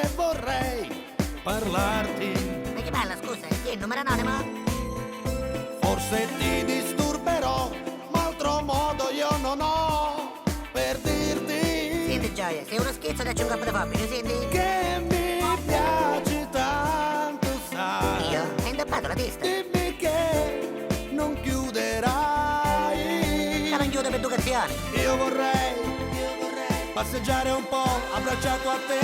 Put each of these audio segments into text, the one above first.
che vorrei parlarti. Ma che bella, scusa, chi è il numero anonimo? Forse ti disturberò, ma altro modo io non ho per dirti Senti, Gioia, sei uno schizzo da cinque fobico, senti? che mi piaci tanto, sai. Io? Hai indoppato la testa? Dimmi che non chiuderai. Ma non chiudo per educazione. Io vorrei passeggiare un po' abbracciato a te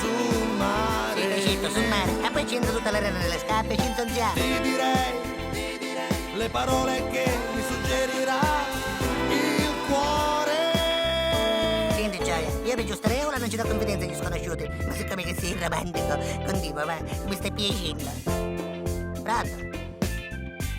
sul mare. Sì, vicino, sul mare. E poi ci entra tutta la rena nelle scarpe e ci inzonziamo. Ti direi le parole che mi suggerirà il cuore. Senti, Gioia, io per giusta regola non ci do confidenza agli sconosciuti, ma siccome che sei romantico, continua, va, mi stai piacendo. Pronto?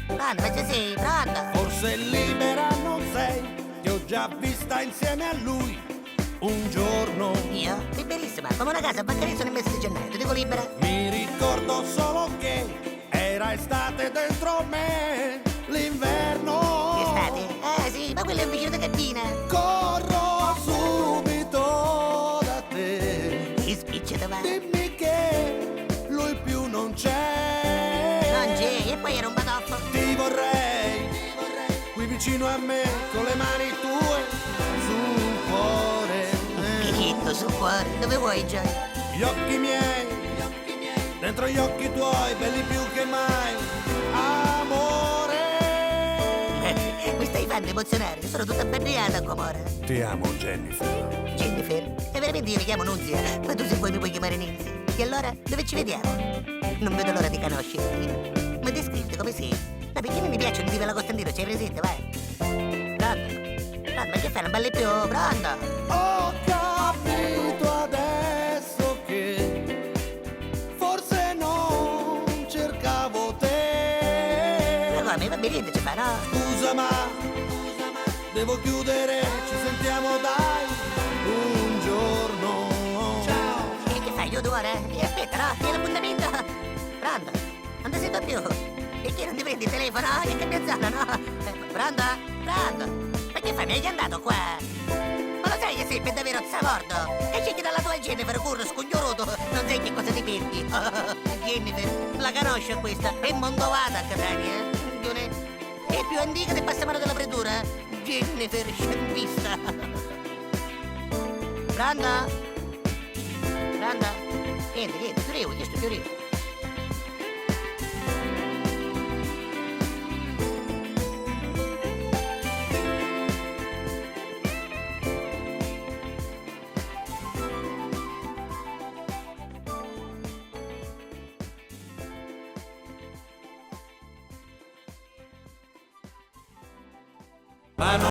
Pronto, ma ci sei? Pronto? Forse libera non sei, ti ho già vista insieme a lui un giorno. Io? Liberissima, come una casa a Baccarezza nel mese di gennaio, ti dico libera? Mi ricordo solo che era estate dentro me, l'inverno. Estate? Sì, ma quello è un vicino di cabina. Corro subito da te. Che spicciato, va. Dimmi che lui più non c'è. Non c'è, e poi era un batoffo. Ti vorrei qui vicino a me con le mani tue sul cuore. Picchietto sul cuore, dove vuoi, Gioia? Gli occhi miei, dentro gli occhi tuoi, belli più che mai, amore. Mi stai facendo emozionare, sono tutta abberriata, Comora. Ti amo, Jennifer. Jennifer, e veramente io mi chiamo Nunzia, ma tu se vuoi mi puoi chiamare Ninzi. E allora, dove ci vediamo? Non vedo l'ora di conoscerti. Ma descriviti come sei. Ma perché non mi piace un viva la Costantino, c'hai presente, vai? Pronto? Pronto, ma che fai, non balli più? Pronto? Ho capito adesso che forse non cercavo te. Ma come, va bene, niente ci fa, no? Scusa ma devo chiudere, ci sentiamo dai un giorno. Ciao. E che fai, io 2 ore? Aspetta, no, tieni l'appuntamento. Pronto? Non ti sento più. Perché non ti prendi il telefono? Che capiazzata, no? Pronto? Pronto? Ma che fai, mi hai chiamato qua? Ma lo sai che sei per davvero zavordo? E scegli dalla tua Jennifer, curro scognoroso, non sai che cosa ti perdi. Jennifer, la conosci questa? È mondovata a Catania, è più antica del passamano della pretura. Jennifer, sciambista. Pronto? Pronto? Niente, chiudevo, chiesto chiudevo. Ma non